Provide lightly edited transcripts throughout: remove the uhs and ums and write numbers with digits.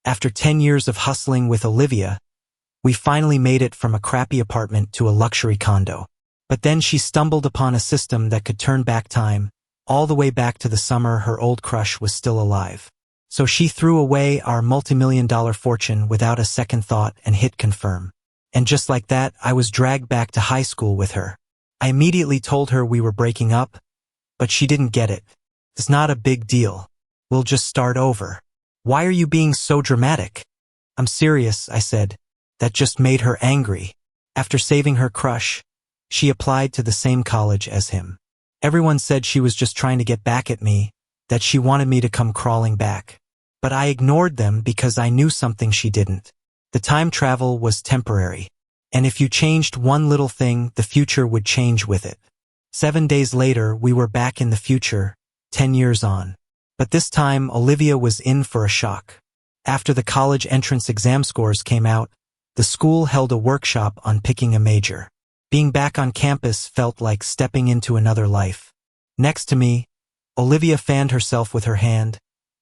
After 10 years of hustling with Olivia, we finally made it from a crappy apartment to a luxury condo. But then she stumbled upon a system that could turn back time, all the way back to the summer her old crush was still alive. So she threw away our multi-million-dollar fortune without a second thought and hit confirm. And just like that, I was dragged back to high school with her. I immediately told her we were breaking up, but she didn't get it. It's not a big deal. We'll just start over. Why are you being so dramatic? I'm serious, I said. That just made her angry. After saving her crush, she applied to the same college as him. Everyone said she was just trying to get back at me, that she wanted me to come crawling back. But I ignored them because I knew something she didn't. The time travel was temporary, and if you changed one little thing, the future would change with it. 7 days later, we were back in the future, 10 years on. But this time, Olivia was in for a shock. After the college entrance exam scores came out, the school held a workshop on picking a major. Being back on campus felt like stepping into another life. Next to me, Olivia fanned herself with her hand,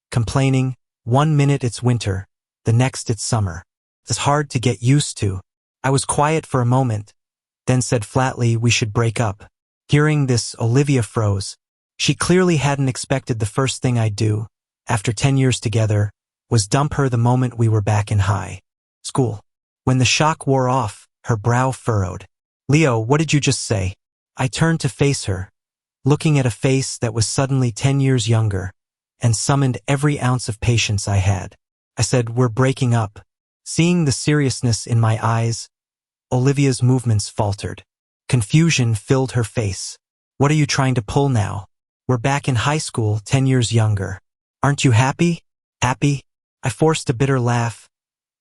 complaining, "1 minute it's winter, the next it's summer. It's hard to get used to." I was quiet for a moment, then said flatly we should break up. Hearing this, Olivia froze. She clearly hadn't expected the first thing I'd do, after 10 years together, was dump her the moment we were back in high school. When the shock wore off, her brow furrowed. "Leo, what did you just say?" I turned to face her, looking at a face that was suddenly 10 years younger, and summoned every ounce of patience I had. I said, "We're breaking up." Seeing the seriousness in my eyes, Olivia's movements faltered. Confusion filled her face. "What are you trying to pull now? We're back in high school, 10 years younger. Aren't you happy?" "Happy?" I forced a bitter laugh,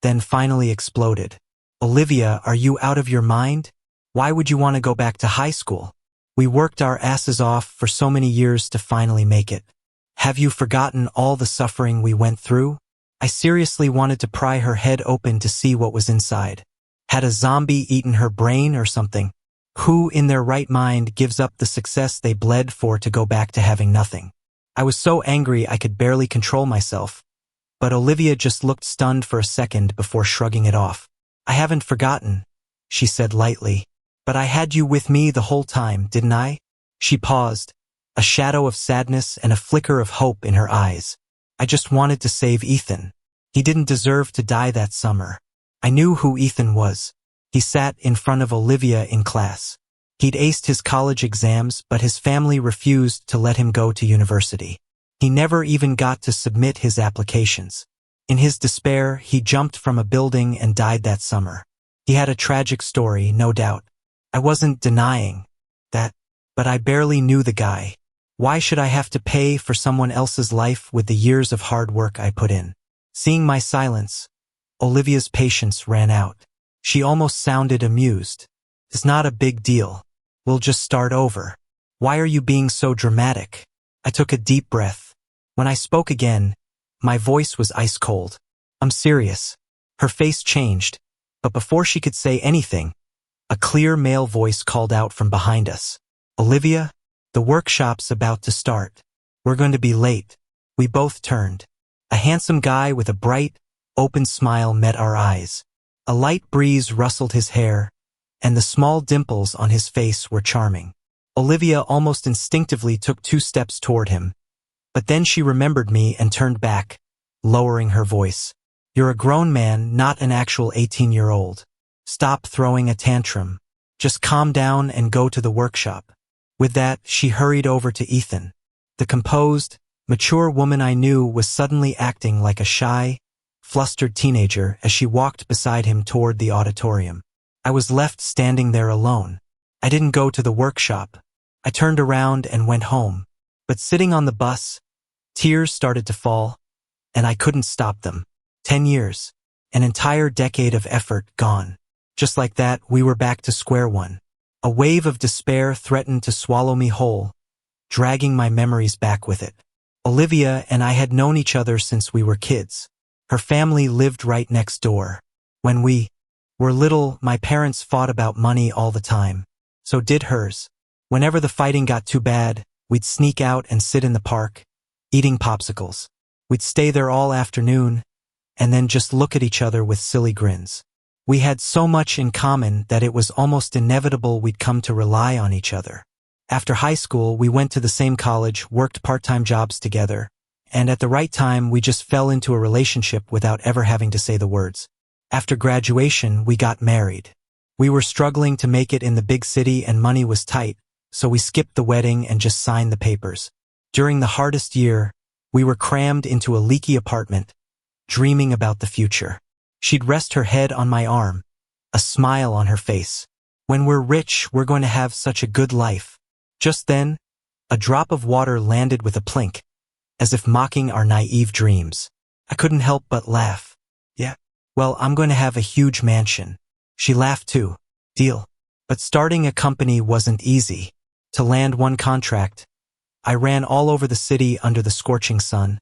then finally exploded. "Olivia, are you out of your mind? Why would you want to go back to high school? We worked our asses off for so many years to finally make it. Have you forgotten all the suffering we went through?" I seriously wanted to pry her head open to see what was inside. Had a zombie eaten her brain or something? Who in their right mind gives up the success they bled for to go back to having nothing? I was so angry I could barely control myself, but Olivia just looked stunned for a second before shrugging it off. "I haven't forgotten," she said lightly. "But I had you with me the whole time, didn't I?" She paused, a shadow of sadness and a flicker of hope in her eyes. "I just wanted to save Ethan. He didn't deserve to die that summer." I knew who Ethan was. He sat in front of Olivia in class. He'd aced his college exams, but his family refused to let him go to university. He never even got to submit his applications. In his despair, he jumped from a building and died that summer. He had a tragic story, no doubt. I wasn't denying that, but I barely knew the guy. Why should I have to pay for someone else's life with the years of hard work I put in? Seeing my silence, Olivia's patience ran out. She almost sounded amused. "It's not a big deal. We'll just start over. Why are you being so dramatic?" I took a deep breath. When I spoke again, my voice was ice cold. "I'm serious." Her face changed, but before she could say anything, a clear male voice called out from behind us. "Olivia, the workshop's about to start. We're going to be late." We both turned. A handsome guy with a bright, open smile met our eyes. A light breeze rustled his hair, and the small dimples on his face were charming. Olivia almost instinctively took 2 steps toward him, but then she remembered me and turned back, lowering her voice. "You're a grown man, not an actual 18-year-old. Stop throwing a tantrum. Just calm down and go to the workshop." With that, she hurried over to Ethan. The composed, mature woman I knew was suddenly acting like a shy, flustered teenager as she walked beside him toward the auditorium. I was left standing there alone. I didn't go to the workshop. I turned around and went home. But sitting on the bus, tears started to fall, and I couldn't stop them. 10 years, an entire decade of effort gone. Just like that, we were back to square one. A wave of despair threatened to swallow me whole, dragging my memories back with it. Olivia and I had known each other since we were kids. Her family lived right next door. When we were little, my parents fought about money all the time. So did hers. Whenever the fighting got too bad, we'd sneak out and sit in the park, eating popsicles. We'd stay there all afternoon, and then just look at each other with silly grins. We had so much in common that it was almost inevitable we'd come to rely on each other. After high school, we went to the same college, worked part-time jobs together, and at the right time, we just fell into a relationship without ever having to say the words. After graduation, we got married. We were struggling to make it in the big city and money was tight, so we skipped the wedding and just signed the papers. During the hardest year, we were crammed into a leaky apartment, dreaming about the future. She'd rest her head on my arm, a smile on her face. When we're rich, we're going to have such a good life. Just then, a drop of water landed with a plink, as if mocking our naive dreams. I couldn't help but laugh. Yeah. Well, I'm going to have a huge mansion. She laughed too. Deal. But starting a company wasn't easy. To land one contract, I ran all over the city under the scorching sun,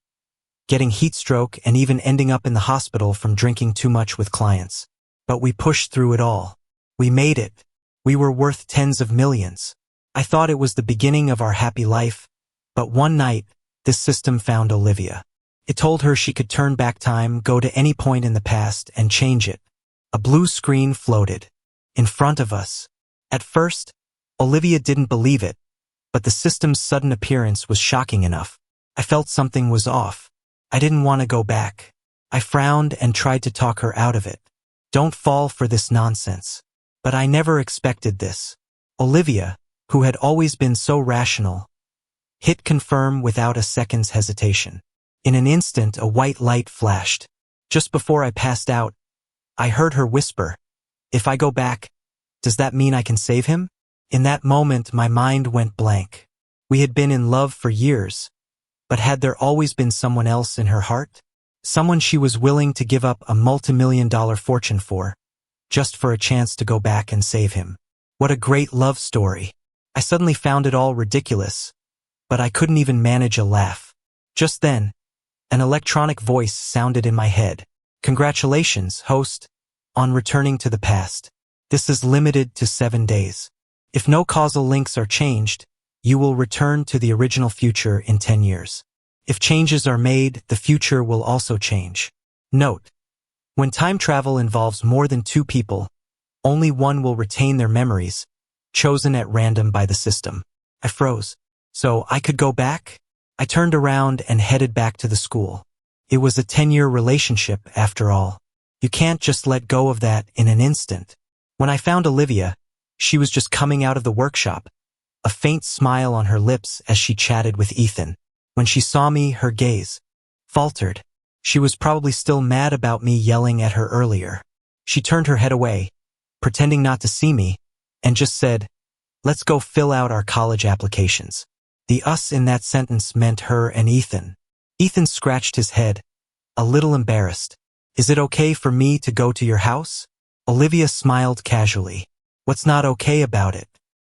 getting heat stroke and even ending up in the hospital from drinking too much with clients. But we pushed through it all. We made it. We were worth tens of millions. I thought it was the beginning of our happy life, but one night, this system found Olivia. It told her she could turn back time, go to any point in the past, and change it. A blue screen floated in front of us. At first, Olivia didn't believe it, but the system's sudden appearance was shocking enough. I felt something was off. I didn't want to go back. I frowned and tried to talk her out of it. Don't fall for this nonsense. But I never expected this. Olivia, who had always been so rational, hit confirm without a second's hesitation. In an instant, a white light flashed. Just before I passed out, I heard her whisper, "If I go back, does that mean I can save him?" In that moment, my mind went blank. We had been in love for years, but had there always been someone else in her heart? Someone she was willing to give up a multi-million-dollar fortune for, just for a chance to go back and save him. What a great love story. I suddenly found it all ridiculous, but I couldn't even manage a laugh. Just then, an electronic voice sounded in my head. "Congratulations, host, on returning to the past. This is limited to 7 days. If no causal links are changed, you will return to the original future in 10 years. If changes are made, the future will also change." Note: when time travel involves more than two people, only one will retain their memories, chosen at random by the system. I froze. So I could go back? I turned around and headed back to the school. It was a 10-year relationship, after all. You can't just let go of that in an instant. When I found Olivia, she was just coming out of the workshop, a faint smile on her lips as she chatted with Ethan. When she saw me, her gaze faltered. She was probably still mad about me yelling at her earlier. She turned her head away, pretending not to see me, and just said, "Let's go fill out our college applications." The us in that sentence meant her and Ethan. Ethan scratched his head, a little embarrassed. "Is it okay for me to go to your house?" Olivia smiled casually. "What's not okay about it?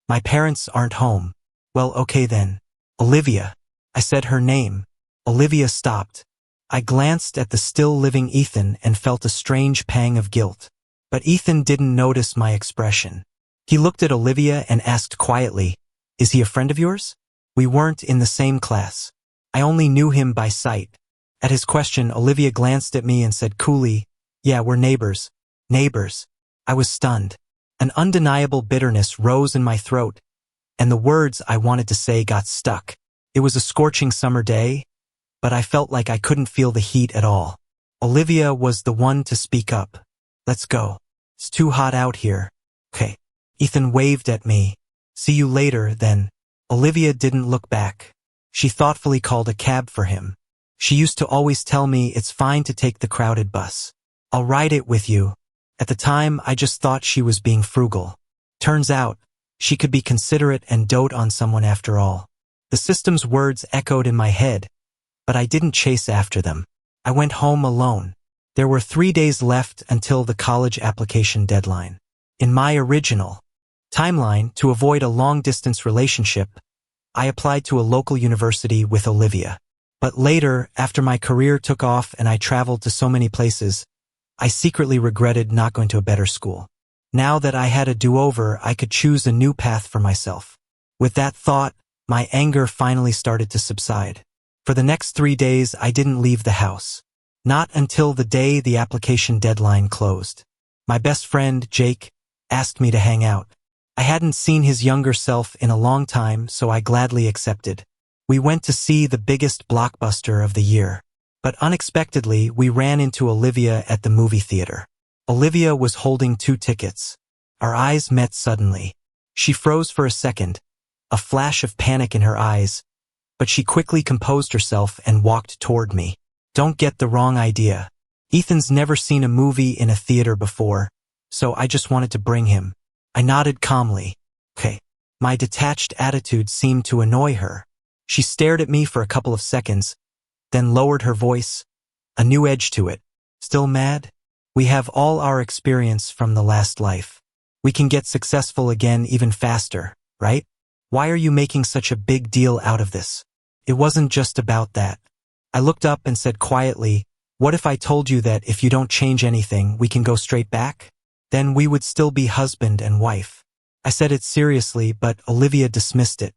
My parents aren't home." "Well, okay then." "Olivia." I said her name. Olivia stopped. I glanced at the still living Ethan and felt a strange pang of guilt. But Ethan didn't notice my expression. He looked at Olivia and asked quietly, "Is he a friend of yours?" We weren't in the same class. I only knew him by sight. At his question, Olivia glanced at me and said coolly, "Yeah, we're neighbors." Neighbors. I was stunned. An undeniable bitterness rose in my throat, and the words I wanted to say got stuck. It was a scorching summer day, but I felt like I couldn't feel the heat at all. Olivia was the one to speak up. "Let's go. It's too hot out here." "Okay." Ethan waved at me. "See you later, then." Olivia didn't look back. She thoughtfully called a cab for him. She used to always tell me it's fine to take the crowded bus. "I'll ride it with you." At the time, I just thought she was being frugal. Turns out, she could be considerate and dote on someone after all. The system's words echoed in my head, but I didn't chase after them. I went home alone. There were 3 days left until the college application deadline. In my original timeline, to avoid a long-distance relationship, I applied to a local university with Olivia. But later, after my career took off and I traveled to so many places, I secretly regretted not going to a better school. Now that I had a do-over, I could choose a new path for myself. With that thought, my anger finally started to subside. For the next 3 days, I didn't leave the house. Not until the day the application deadline closed. My best friend, Jake, asked me to hang out. I hadn't seen his younger self in a long time, so I gladly accepted. We went to see the biggest blockbuster of the year. But unexpectedly, we ran into Olivia at the movie theater. Olivia was holding 2 tickets. Our eyes met suddenly. She froze for a second, a flash of panic in her eyes, but she quickly composed herself and walked toward me. Don't get the wrong idea. Ethan's never seen a movie in a theater before, so I just wanted to bring him. I nodded calmly. Okay. My detached attitude seemed to annoy her. She stared at me for a couple of seconds, then lowered her voice, a new edge to it. Still mad? We have all our experience from the last life. We can get successful again even faster, right? Why are you making such a big deal out of this? It wasn't just about that. I looked up and said quietly, what if I told you that if you don't change anything, we can go straight back? Then we would still be husband and wife. I said it seriously, but Olivia dismissed it.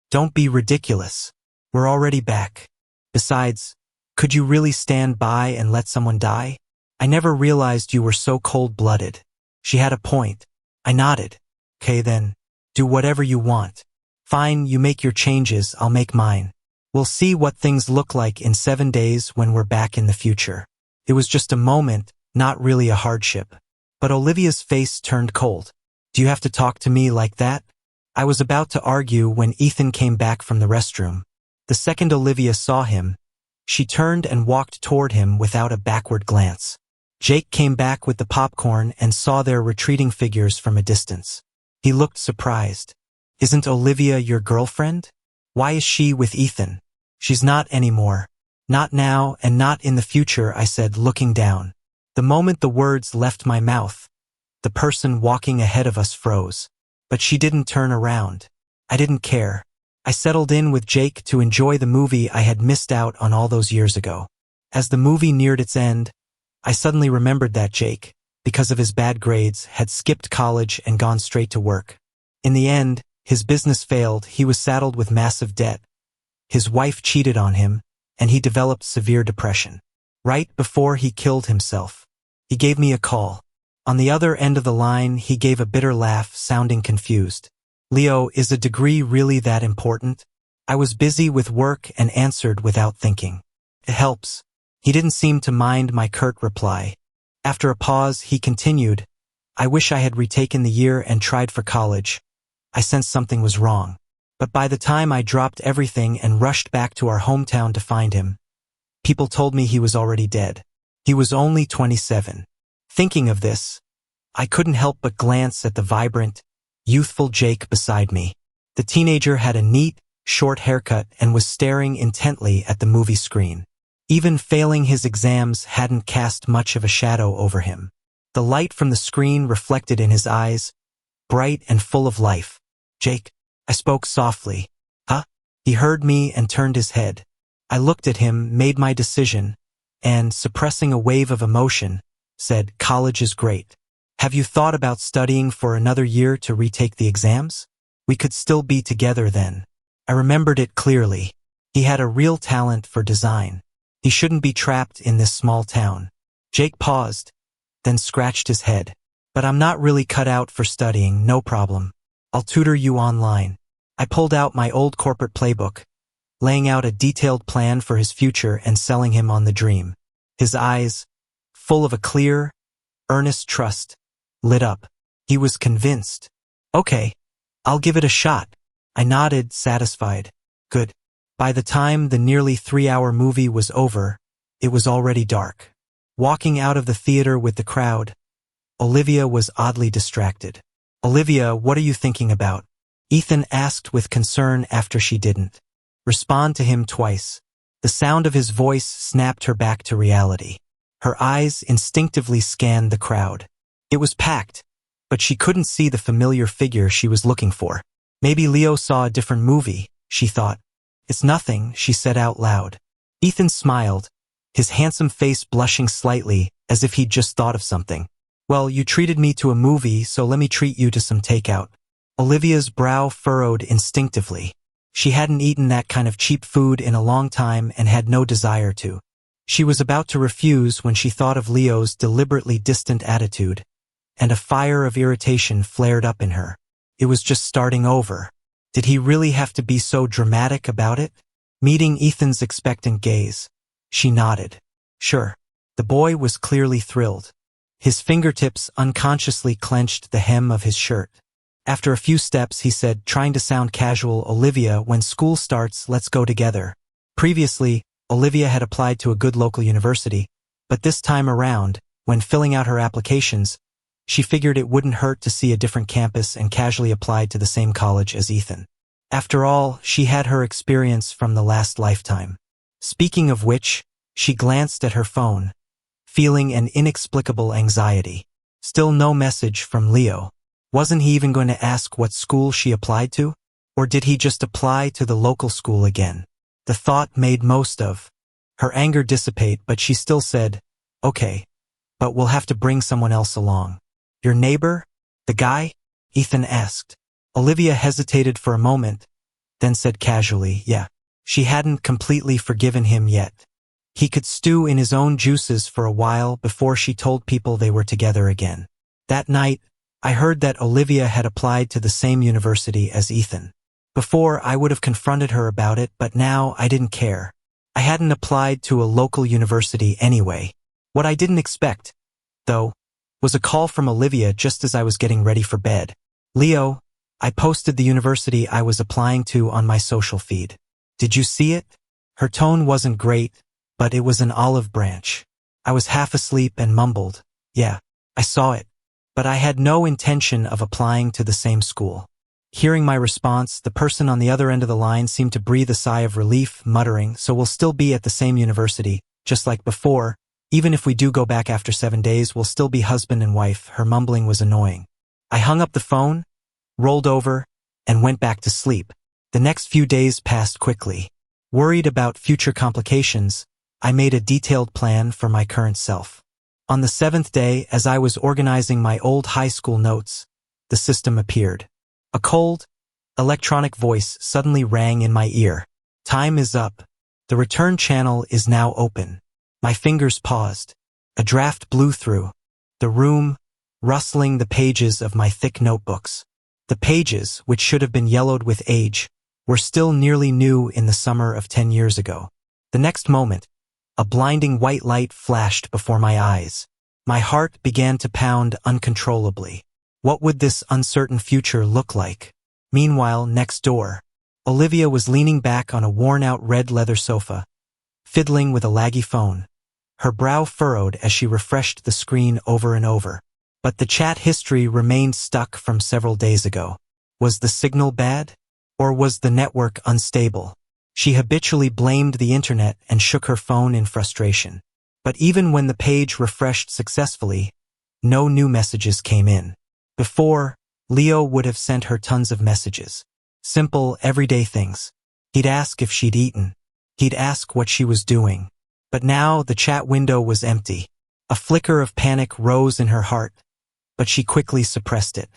Don't be ridiculous. We're already back. Besides, could you really stand by and let someone die? I never realized you were so cold-blooded. She had a point. I nodded. Okay then, do whatever you want. Fine, you make your changes, I'll make mine. We'll see what things look like in 7 days when we're back in the future. It was just a moment, not really a hardship. But Olivia's face turned cold. Do you have to talk to me like that? I was about to argue when Ethan came back from the restroom. The second Olivia saw him, she turned and walked toward him without a backward glance. Jake came back with the popcorn and saw their retreating figures from a distance. He looked surprised. Isn't Olivia your girlfriend? Why is she with Ethan? She's not anymore. Not now and not in the future, I said, looking down. The moment the words left my mouth, the person walking ahead of us froze. But she didn't turn around. I didn't care. I settled in with Jake to enjoy the movie I had missed out on all those years ago. As the movie neared its end, I suddenly remembered that Jake, because of his bad grades, had skipped college and gone straight to work. In the end, his business failed, he was saddled with massive debt. His wife cheated on him, and he developed severe depression. Right before he killed himself, he gave me a call. On the other end of the line, he gave a bitter laugh, sounding confused. Leo, is a degree really that important? I was busy with work and answered without thinking. It helps. He didn't seem to mind my curt reply. After a pause, he continued, I wish I had retaken the year and tried for college. I sensed something was wrong. But by the time I dropped everything and rushed back to our hometown to find him, people told me he was already dead. He was only 27. Thinking of this, I couldn't help but glance at the vibrant, youthful Jake beside me. The teenager had a neat, short haircut and was staring intently at the movie screen. Even failing his exams hadn't cast much of a shadow over him. The light from the screen reflected in his eyes, bright and full of life. Jake, I spoke softly. Huh? He heard me and turned his head. I looked at him, made my decision, and, suppressing a wave of emotion, said, college is great. Have you thought about studying for another year to retake the exams? We could still be together then. I remembered it clearly. He had a real talent for design. He shouldn't be trapped in this small town. Jake paused, then scratched his head. But I'm not really cut out for studying, no problem. I'll tutor you online. I pulled out my old corporate playbook, laying out a detailed plan for his future and selling him on the dream. His eyes, full of a clear, earnest trust, lit up. He was convinced. Okay, I'll give it a shot. I nodded, satisfied. Good. By the time the nearly 3-hour movie was over, it was already dark. Walking out of the theater with the crowd, Olivia was oddly distracted. Olivia, what are you thinking about? Ethan asked with concern after she didn't respond to him twice. The sound of his voice snapped her back to reality. Her eyes instinctively scanned the crowd. It was packed, but she couldn't see the familiar figure she was looking for. Maybe Leo saw a different movie, she thought. It's nothing, she said out loud. Ethan smiled, his handsome face blushing slightly as if he'd just thought of something. Well, you treated me to a movie, so let me treat you to some takeout. Olivia's brow furrowed instinctively. She hadn't eaten that kind of cheap food in a long time and had no desire to. She was about to refuse when she thought of Leo's deliberately distant attitude, and a fire of irritation flared up in her. It was just starting over. Did he really have to be so dramatic about it? Meeting Ethan's expectant gaze, she nodded. Sure. The boy was clearly thrilled. His fingertips unconsciously clenched the hem of his shirt. After a few steps, he said, trying to sound casual, Olivia, when school starts, let's go together. Previously, Olivia had applied to a good local university, but this time around, when filling out her applications, she figured it wouldn't hurt to see a different campus and casually applied to the same college as Ethan. After all, she had her experience from the last lifetime. Speaking of which, she glanced at her phone, feeling an inexplicable anxiety. Still no message from Leo. Wasn't he even going to ask what school she applied to? Or did he just apply to the local school again? The thought made most of her anger dissipate, but she still said, okay, but we'll have to bring someone else along. Your neighbor? The guy? Ethan asked. Olivia hesitated for a moment, then said casually, yeah. She hadn't completely forgiven him yet. He could stew in his own juices for a while before she told people they were together again. That night, I heard that Olivia had applied to the same university as Ethan. Before, I would have confronted her about it, but now I didn't care. I hadn't applied to a local university anyway. What I didn't expect, though, was a call from Olivia just as I was getting ready for bed. Leo, I posted the university I was applying to on my social feed. Did you see it? Her tone wasn't great, but it was an olive branch. I was half asleep and mumbled, yeah, I saw it, but I had no intention of applying to the same school. Hearing my response, the person on the other end of the line seemed to breathe a sigh of relief, muttering, so we'll still be at the same university, just like before. Even if we do go back after 7 days, we'll still be husband and wife. Her mumbling was annoying. I hung up the phone, rolled over, and went back to sleep. The next few days passed quickly. Worried about future complications, I made a detailed plan for my current self. On the 7th day, as I was organizing my old high school notes, the system appeared. A cold, electronic voice suddenly rang in my ear. Time is up. The return channel is now open. My fingers paused. A draft blew through the room, rustling the pages of my thick notebooks. The pages, which should have been yellowed with age, were still nearly new in the summer of 10 years ago. The next moment, a blinding white light flashed before my eyes. My heart began to pound uncontrollably. What would this uncertain future look like? Meanwhile, next door, Olivia was leaning back on a worn-out red leather sofa, fiddling with a laggy phone, her brow furrowed as she refreshed the screen over and over. But the chat history remained stuck from several days ago. Was the signal bad? Or was the network unstable? She habitually blamed the internet and shook her phone in frustration. But even when the page refreshed successfully, no new messages came in. Before, Leo would have sent her tons of messages. Simple, everyday things. He'd ask if she'd eaten. He'd ask what she was doing. But now the chat window was empty. A flicker of panic rose in her heart, but she quickly suppressed it.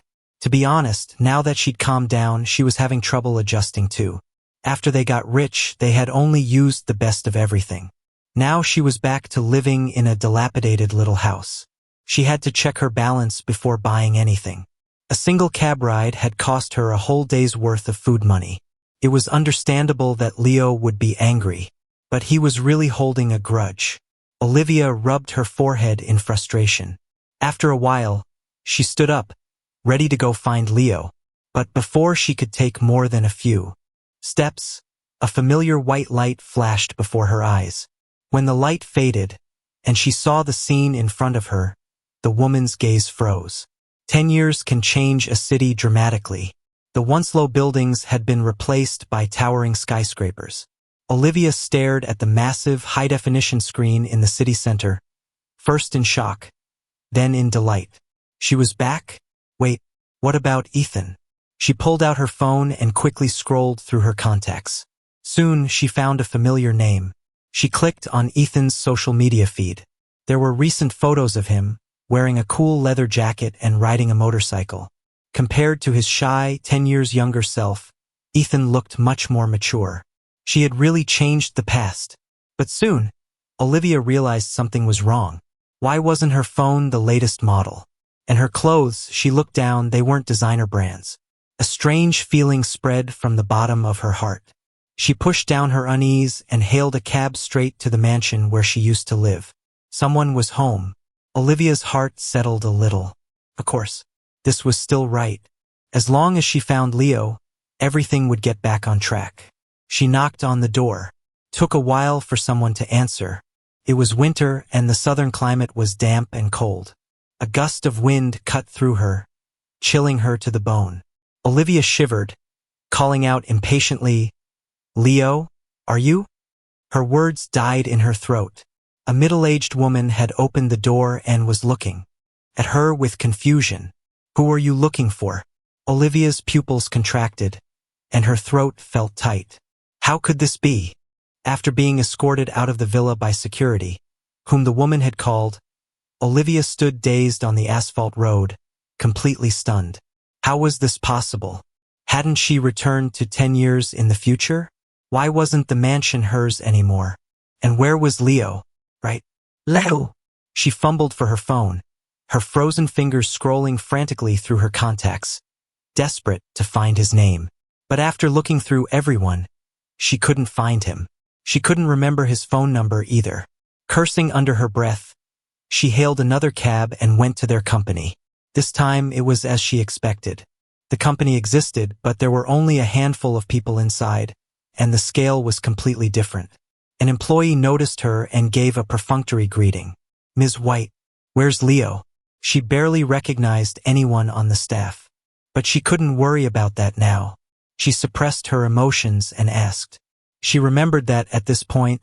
To be honest, now that she'd calmed down, she was having trouble adjusting too. After they got rich, they had only used the best of everything. Now she was back to living in a dilapidated little house. She had to check her balance before buying anything. A single cab ride had cost her a whole day's worth of food money. It was understandable that Leo would be angry, but he was really holding a grudge. Olivia rubbed her forehead in frustration. After a while, she stood up, ready to go find Leo. But before she could take more than a few steps, a familiar white light flashed before her eyes. When the light faded, and she saw the scene in front of her, the woman's gaze froze. 10 years can change a city dramatically. The once low buildings had been replaced by towering skyscrapers. Olivia stared at the massive, high-definition screen in the city center, first in shock, then in delight. She was back? Wait, what about Ethan? She pulled out her phone and quickly scrolled through her contacts. Soon, she found a familiar name. She clicked on Ethan's social media feed. There were recent photos of him, wearing a cool leather jacket and riding a motorcycle. Compared to his shy, 10 years younger self, Ethan looked much more mature. She had really changed the past. But soon, Olivia realized something was wrong. Why wasn't her phone the latest model? And her clothes, she looked down, they weren't designer brands. A strange feeling spread from the bottom of her heart. She pushed down her unease and hailed a cab straight to the mansion where she used to live. Someone was home. Olivia's heart settled a little. Of course, this was still right. As long as she found Leo, everything would get back on track. She knocked on the door. Took a while for someone to answer. It was winter and the southern climate was damp and cold. A gust of wind cut through her, chilling her to the bone. Olivia shivered, calling out impatiently, "Leo, are you?" Her words died in her throat. A middle-aged woman had opened the door and was looking at her with confusion. "Who are you looking for?" Olivia's pupils contracted, and her throat felt tight. How could this be? After being escorted out of the villa by security, whom the woman had called, Olivia stood dazed on the asphalt road, completely stunned. How was this possible? Hadn't she returned to 10 years in the future? Why wasn't the mansion hers anymore? And where was Leo? Right? Leo! She fumbled for her phone, her frozen fingers scrolling frantically through her contacts, desperate to find his name. But after looking through everyone, she couldn't find him. She couldn't remember his phone number either. Cursing under her breath, she hailed another cab and went to their company. This time it was as she expected. The company existed, but there were only a handful of people inside, and the scale was completely different. An employee noticed her and gave a perfunctory greeting. "Ms. White, where's Leo?" She barely recognized anyone on the staff. But she couldn't worry about that now. She suppressed her emotions and asked. She remembered that at this point,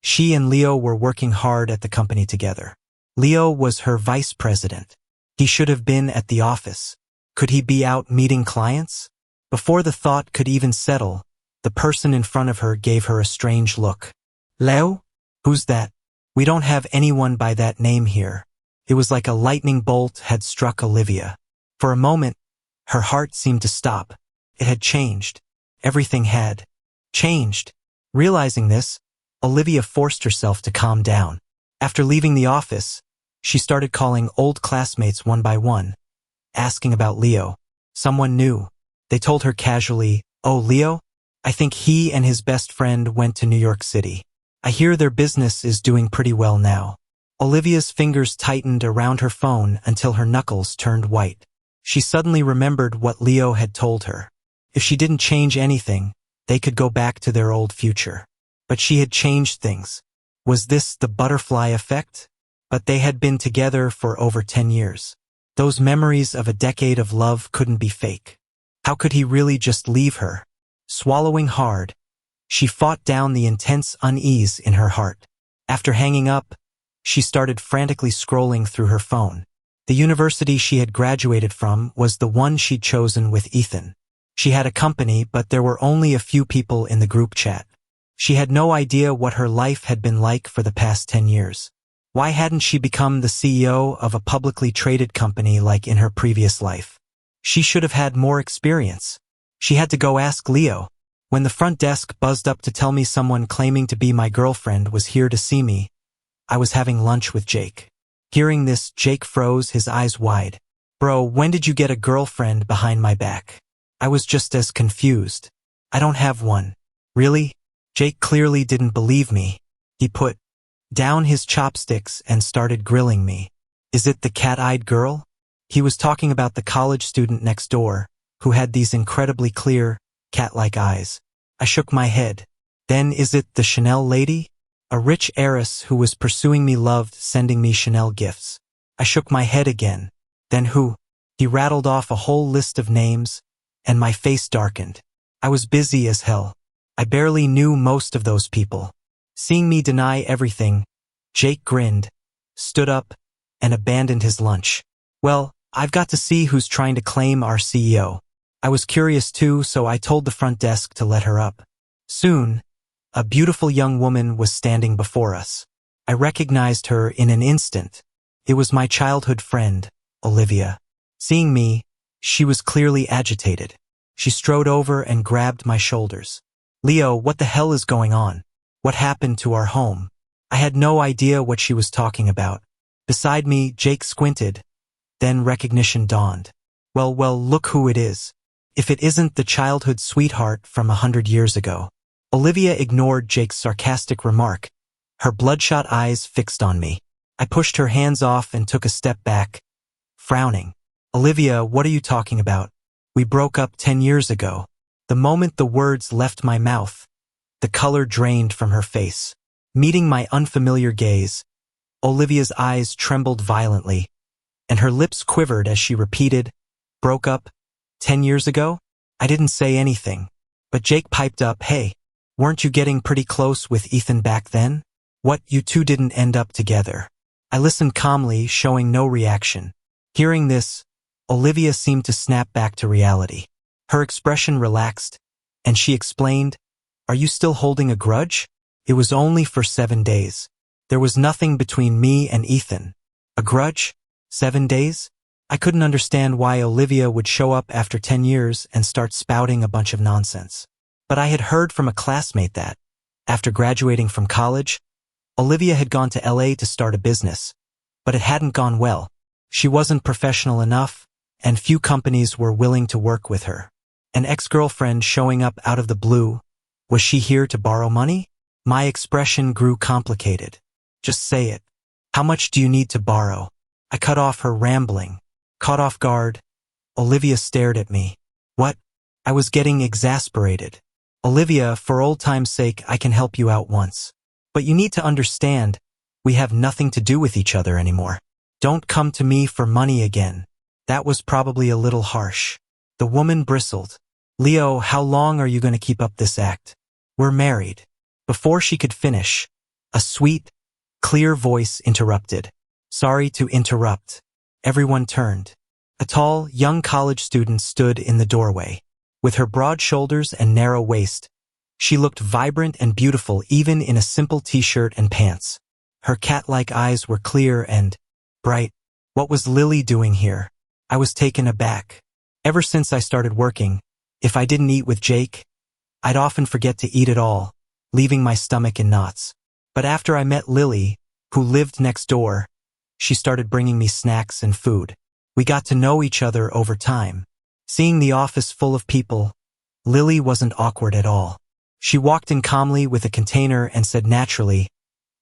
she and Leo were working hard at the company together. Leo was her vice president. He should have been at the office. Could he be out meeting clients? Before the thought could even settle, the person in front of her gave her a strange look. "Leo? Who's that? We don't have anyone by that name here." It was like a lightning bolt had struck Olivia. For a moment, her heart seemed to stop. It had changed. Everything had changed. Realizing this, Olivia forced herself to calm down. After leaving the office, she started calling old classmates one by one, asking about Leo. Someone knew. They told her casually, "Oh, Leo? I think he and his best friend went to New York City. I hear their business is doing pretty well now." Olivia's fingers tightened around her phone until her knuckles turned white. She suddenly remembered what Leo had told her. If she didn't change anything, they could go back to their old future. But she had changed things. Was this the butterfly effect? But they had been together for over 10 years. Those memories of a decade of love couldn't be fake. How could he really just leave her? Swallowing hard, she fought down the intense unease in her heart. After hanging up, she started frantically scrolling through her phone. The university she had graduated from was the one she'd chosen with Ethan. She had a company, but there were only a few people in the group chat. She had no idea what her life had been like for the past 10 years. Why hadn't she become the CEO of a publicly traded company like in her previous life? She should have had more experience. She had to go ask Leo. When the front desk buzzed up to tell me someone claiming to be my girlfriend was here to see me, I was having lunch with Jake. Hearing this, Jake froze, his eyes wide. "Bro, when did you get a girlfriend behind my back?" I was just as confused. "I don't have one." "Really?" Jake clearly didn't believe me. He put down his chopsticks and started grilling me. "Is it the cat-eyed girl?" He was talking about the college student next door, who had these incredibly clear, cat-like eyes. I shook my head. "Then is it the Chanel lady?" A rich heiress who was pursuing me loved sending me Chanel gifts. I shook my head again. "Then who?" He rattled off a whole list of names, and my face darkened. I was busy as hell. I barely knew most of those people. Seeing me deny everything, Jake grinned, stood up, and abandoned his lunch. "Well, I've got to see who's trying to claim our CEO." I was curious too, so I told the front desk to let her up. Soon, a beautiful young woman was standing before us. I recognized her in an instant. It was my childhood friend, Olivia. Seeing me, she was clearly agitated. She strode over and grabbed my shoulders. "Leo, what the hell is going on? What happened to our home?" I had no idea what she was talking about. Beside me, Jake squinted. Then recognition dawned. Well, look who it is. If it isn't the childhood sweetheart from 100 years ago. Olivia ignored Jake's sarcastic remark, her bloodshot eyes fixed on me. I pushed her hands off and took a step back, frowning. Olivia, what are you talking about? We broke up 10 years ago. The moment the words left my mouth, the color drained from her face. Meeting my unfamiliar gaze, Olivia's eyes trembled violently, and her lips quivered as she repeated, broke up 10 years ago? I didn't say anything, but Jake piped up, hey, weren't you getting pretty close with Ethan back then? What, you two didn't end up together? I listened calmly, showing no reaction. Hearing this, Olivia seemed to snap back to reality. Her expression relaxed, and she explained, are you still holding a grudge? It was only for 7 days. There was nothing between me and Ethan. A grudge? 7 days? I couldn't understand why Olivia would show up after 10 years and start spouting a bunch of nonsense. But I had heard from a classmate that, after graduating from college, Olivia had gone to LA to start a business. But it hadn't gone well. She wasn't professional enough, and few companies were willing to work with her. An ex-girlfriend showing up out of the blue. Was she here to borrow money? My expression grew complicated. Just say it. How much do you need to borrow? I cut off her rambling. Caught off guard, Olivia stared at me. What? I was getting exasperated. Olivia, for old time's sake, I can help you out once. But you need to understand, we have nothing to do with each other anymore. Don't come to me for money again. That was probably a little harsh. The woman bristled. Leo, how long are you going to keep up this act? We're married. Before she could finish, a sweet, clear voice interrupted. Sorry to interrupt. Everyone turned. A tall, young college student stood in the doorway. With her broad shoulders and narrow waist, she looked vibrant and beautiful even in a simple t-shirt and pants. Her cat-like eyes were clear and bright. What was Lily doing here? I was taken aback. Ever since I started working, if I didn't eat with Jake, I'd often forget to eat at all, leaving my stomach in knots. But after I met Lily, who lived next door, she started bringing me snacks and food. We got to know each other over time. Seeing the office full of people, Lily wasn't awkward at all. She walked in calmly with a container and said naturally,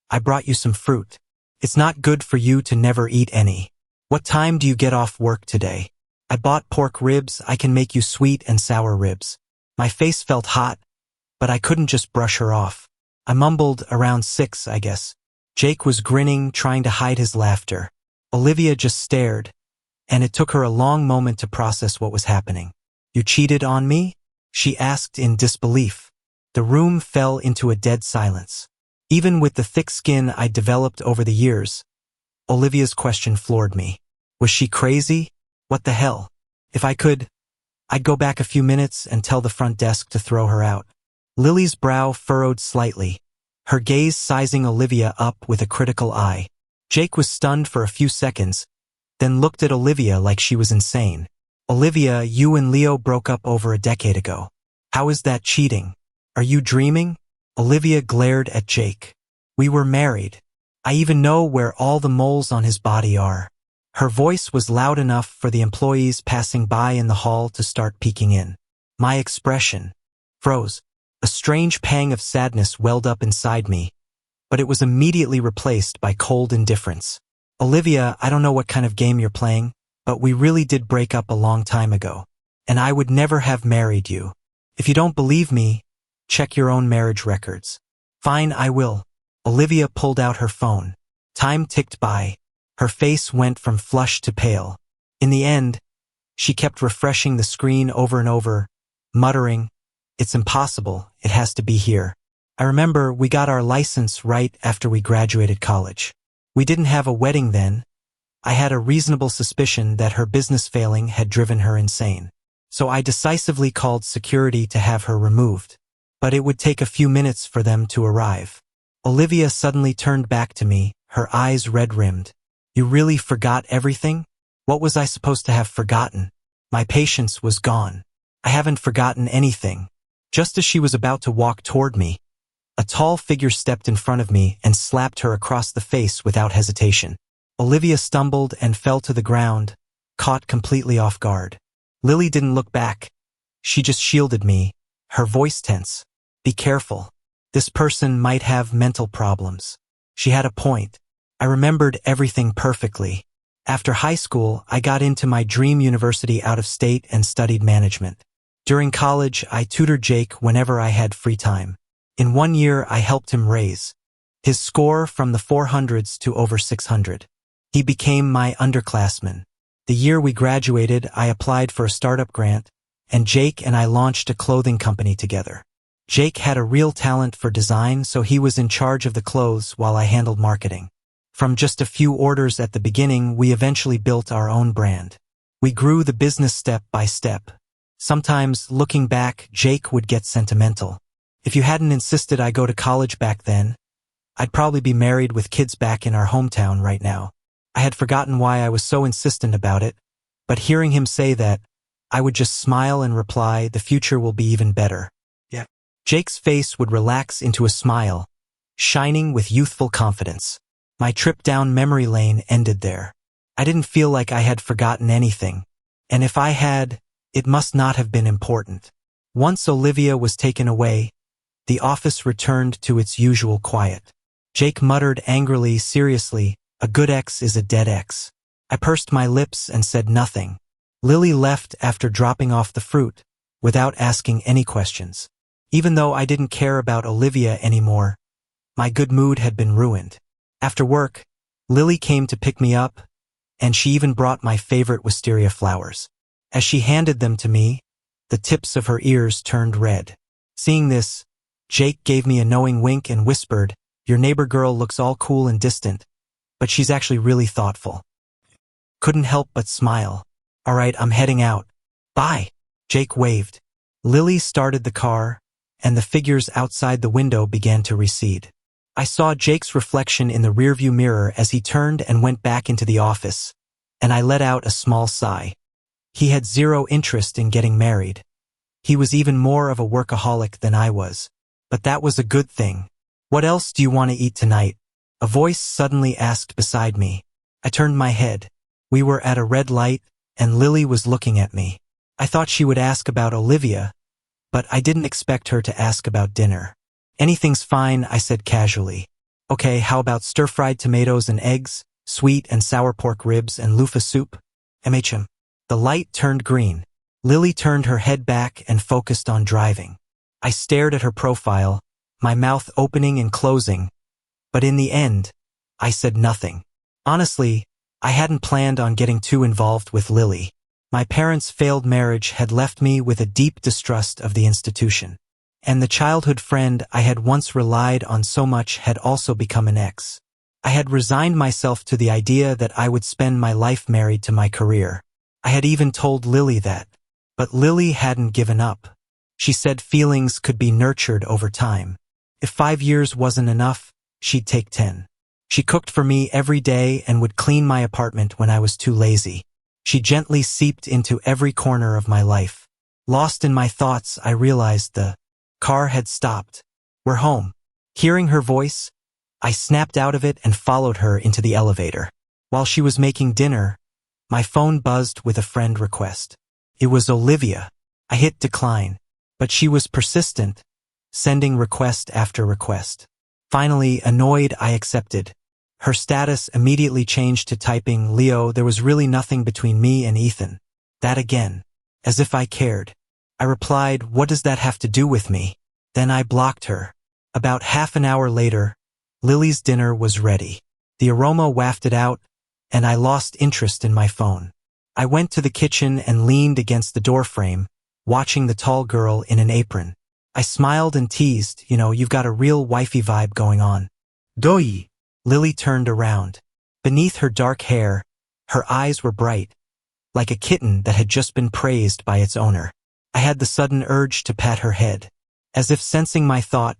I brought you some fruit. It's not good for you to never eat any. What time do you get off work today? I bought pork ribs. I can make you sweet and sour ribs. My face felt hot, but I couldn't just brush her off. I mumbled, around 6, I guess. Jake was grinning, trying to hide his laughter. Olivia just stared, and it took her a long moment to process what was happening. You cheated on me? She asked in disbelief. The room fell into a dead silence. Even with the thick skin I'd developed over the years, Olivia's question floored me. Was she crazy? What the hell? If I could, I'd go back a few minutes and tell the front desk to throw her out. Lily's brow furrowed slightly, her gaze sizing Olivia up with a critical eye. Jake was stunned for a few seconds, then looked at Olivia like she was insane. Olivia, you and Leo broke up over a decade ago. How is that cheating? Are you dreaming? Olivia glared at Jake. We were married. I even know where all the moles on his body are. Her voice was loud enough for the employees passing by in the hall to start peeking in. My expression froze. A strange pang of sadness welled up inside me, but it was immediately replaced by cold indifference. Olivia, I don't know what kind of game you're playing, but we really did break up a long time ago, and I would never have married you. If you don't believe me, check your own marriage records. Fine, I will. Olivia pulled out her phone. Time ticked by. Her face went from flushed to pale. In the end, she kept refreshing the screen over and over, muttering, It's impossible, it has to be here. I remember we got our license right after we graduated college. We didn't have a wedding then. I had a reasonable suspicion that her business failing had driven her insane. So I decisively called security to have her removed. But it would take a few minutes for them to arrive. Olivia suddenly turned back to me, her eyes red-rimmed. You really forgot everything? What was I supposed to have forgotten? My patience was gone. I haven't forgotten anything. Just as she was about to walk toward me, A tall figure stepped in front of me and slapped her across the face without hesitation. Olivia stumbled and fell to the ground, caught completely off guard. Lily didn't look back. She just shielded me, her voice tense. Be careful. This person might have mental problems. She had a point. I remembered everything perfectly. After high school, I got into my dream university out of state and studied management. During college, I tutored Jake whenever I had free time. In 1 year, I helped him raise his score from the 400s to over 600. He became my underclassman. The year we graduated, I applied for a startup grant, and Jake and I launched a clothing company together. Jake had a real talent for design, so he was in charge of the clothes while I handled marketing. From just a few orders at the beginning, we eventually built our own brand. We grew the business step by step. Sometimes, looking back, Jake would get sentimental. If you hadn't insisted I go to college back then, I'd probably be married with kids back in our hometown right now. I had forgotten why I was so insistent about it, but hearing him say that, I would just smile and reply, the future will be even better. Yeah. Jake's face would relax into a smile, shining with youthful confidence. My trip down memory lane ended there. I didn't feel like I had forgotten anything, and if I had, it must not have been important. Once Olivia was taken away, the office returned to its usual quiet. Jake muttered angrily, seriously, a good ex is a dead ex. I pursed my lips and said nothing. Lily left after dropping off the fruit, without asking any questions. Even though I didn't care about Olivia anymore, my good mood had been ruined. After work, Lily came to pick me up, and she even brought my favorite wisteria flowers. As she handed them to me, the tips of her ears turned red. Seeing this, Jake gave me a knowing wink and whispered, your neighbor girl looks all cool and distant, but she's actually really thoughtful. Couldn't help but smile. All right, I'm heading out. Bye. Jake waved. Lily started the car, and the figures outside the window began to recede. I saw Jake's reflection in the rearview mirror as he turned and went back into the office, and I let out a small sigh. He had zero interest in getting married. He was even more of a workaholic than I was. But that was a good thing. What else do you want to eat tonight? A voice suddenly asked beside me. I turned my head. We were at a red light, and Lily was looking at me. I thought she would ask about Olivia, but I didn't expect her to ask about dinner. Anything's fine, I said casually. Okay, how about stir-fried tomatoes and eggs, sweet and sour pork ribs and loofah soup? MHM. The light turned green. Lily turned her head back and focused on driving. I stared at her profile, my mouth opening and closing, but in the end, I said nothing. Honestly, I hadn't planned on getting too involved with Lily. My parents' failed marriage had left me with a deep distrust of the institution. And the childhood friend I had once relied on so much had also become an ex. I had resigned myself to the idea that I would spend my life married to my career. I had even told Lily that. But Lily hadn't given up. She said feelings could be nurtured over time. If 5 years wasn't enough, she'd take 10. She cooked for me every day and would clean my apartment when I was too lazy. She gently seeped into every corner of my life. Lost in my thoughts, I realized the car had stopped. We're home. Hearing her voice, I snapped out of it and followed her into the elevator. While she was making dinner, my phone buzzed with a friend request. It was Olivia. I hit decline, but she was persistent, sending request after request. Finally, annoyed, I accepted. Her status immediately changed to typing, Leo, there was really nothing between me and Ethan. That again. As if I cared. I replied, what does that have to do with me? Then I blocked her. About half an hour later, Lily's dinner was ready. The aroma wafted out, and I lost interest in my phone. I went to the kitchen and leaned against the doorframe, watching the tall girl in an apron. I smiled and teased, you've got a real wifey vibe going on. Doi. Lily turned around. Beneath her dark hair, her eyes were bright, like a kitten that had just been praised by its owner. I had the sudden urge to pat her head. As if sensing my thought,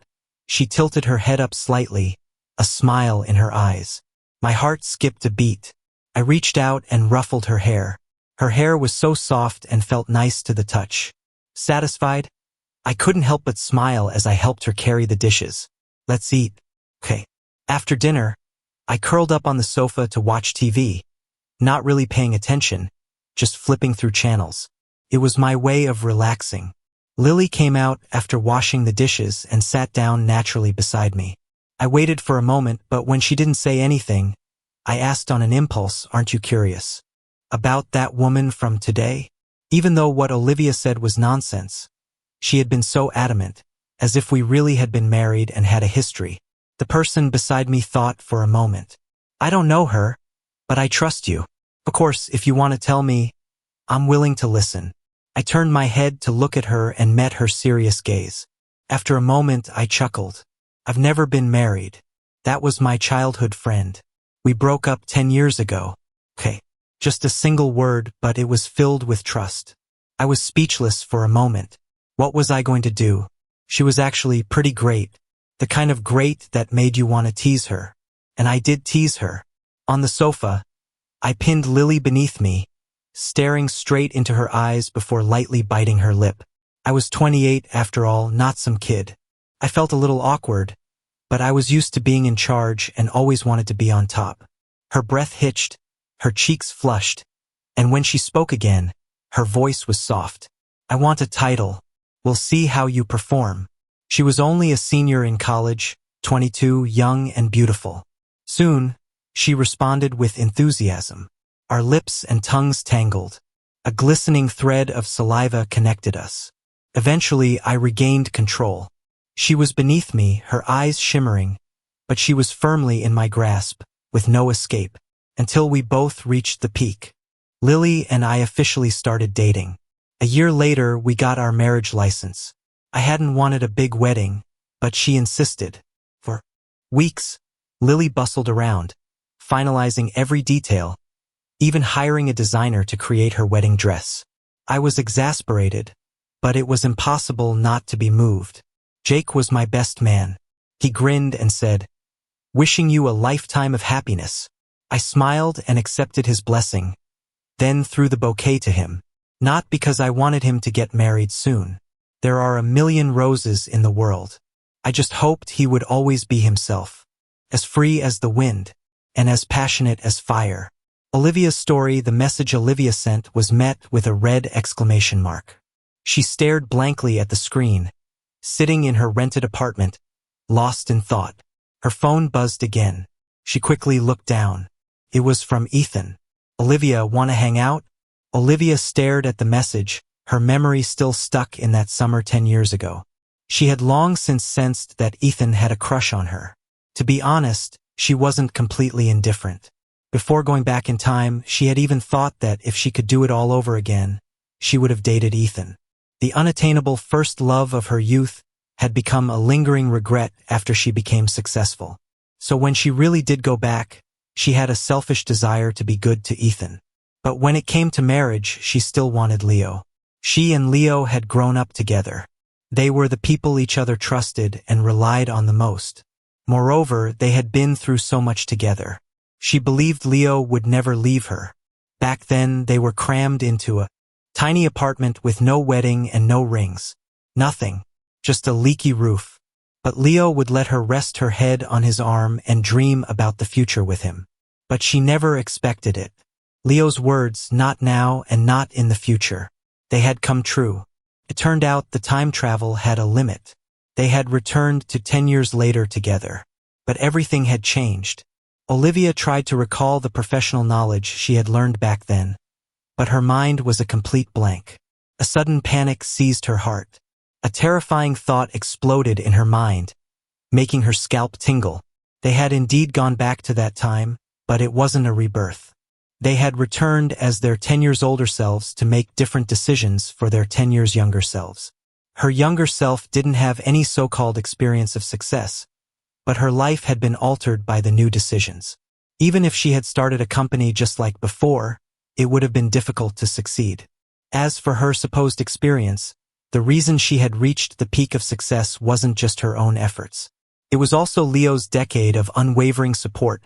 she tilted her head up slightly, a smile in her eyes. My heart skipped a beat. I reached out and ruffled her hair. Her hair was so soft and felt nice to the touch. Satisfied, I couldn't help but smile as I helped her carry the dishes. Let's eat. Okay. After dinner, I curled up on the sofa to watch TV, not really paying attention, just flipping through channels. It was my way of relaxing. Lily came out after washing the dishes and sat down naturally beside me. I waited for a moment, but when she didn't say anything, I asked on an impulse, "Aren't you curious about that woman from today?" Even though what Olivia said was nonsense, she had been so adamant, as if we really had been married and had a history. The person beside me thought for a moment. "I don't know her, but I trust you. Of course, if you want to tell me, I'm willing to listen." I turned my head to look at her and met her serious gaze. After a moment, I chuckled. "I've never been married. That was my childhood friend. We broke up 10 years ago." Okay. Just a single word, but it was filled with trust. I was speechless for a moment. What was I going to do? She was actually pretty great. The kind of great that made you want to tease her. And I did tease her. On the sofa, I pinned Lily beneath me, staring straight into her eyes before lightly biting her lip. I was 28 after all, not some kid. I felt a little awkward, but I was used to being in charge and always wanted to be on top. Her breath hitched, her cheeks flushed, and when she spoke again, her voice was soft. "I want a title. We'll see how you perform." She was only a senior in college, 22, young and beautiful. Soon, she responded with enthusiasm. Our lips and tongues tangled. A glistening thread of saliva connected us. Eventually, I regained control. She was beneath me, her eyes shimmering, but she was firmly in my grasp, with no escape, until we both reached the peak. Lily and I officially started dating. A year later, we got our marriage license. I hadn't wanted a big wedding, but she insisted. For weeks, Lily bustled around, finalizing every detail, even hiring a designer to create her wedding dress. I was exasperated, but it was impossible not to be moved. Jake was my best man. He grinned and said, "Wishing you a lifetime of happiness." I smiled and accepted his blessing, then threw the bouquet to him. Not because I wanted him to get married soon. There are a million roses in the world. I just hoped he would always be himself, as free as the wind, and as passionate as fire. Olivia's story, the message Olivia sent, was met with a red exclamation mark. She stared blankly at the screen, sitting in her rented apartment, lost in thought. Her phone buzzed again. She quickly looked down. It was from Ethan. "Olivia, wanna hang out?" Olivia stared at the message, her memory still stuck in that summer 10 years ago. She had long since sensed that Ethan had a crush on her. To be honest, she wasn't completely indifferent. Before going back in time, she had even thought that if she could do it all over again, she would have dated Ethan. The unattainable first love of her youth had become a lingering regret after she became successful. So when she really did go back, she had a selfish desire to be good to Ethan. But when it came to marriage, she still wanted Leo. She and Leo had grown up together. They were the people each other trusted and relied on the most. Moreover, they had been through so much together. She believed Leo would never leave her. Back then, they were crammed into a tiny apartment with no wedding and no rings. Nothing. Just a leaky roof. But Leo would let her rest her head on his arm and dream about the future with him. But she never expected it. Leo's words, "not now and not in the future," they had come true. It turned out the time travel had a limit. They had returned to 10 years later together. But everything had changed. Olivia tried to recall the professional knowledge she had learned back then, but her mind was a complete blank. A sudden panic seized her heart. A terrifying thought exploded in her mind, making her scalp tingle. They had indeed gone back to that time, but it wasn't a rebirth. They had returned as their 10 years older selves to make different decisions for their 10 years younger selves. Her younger self didn't have any so-called experience of success, but her life had been altered by the new decisions. Even if she had started a company just like before, it would have been difficult to succeed. As for her supposed experience, the reason she had reached the peak of success wasn't just her own efforts. It was also Leo's decade of unwavering support,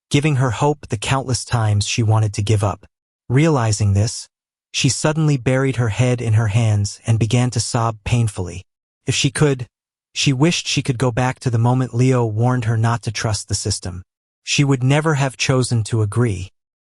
giving her hope the countless times she wanted to give up. Realizing this, she suddenly buried her head in her hands and began to sob painfully. If she could, She wished she could go back to the moment Leo warned her not to trust the system. She would never have chosen to agree.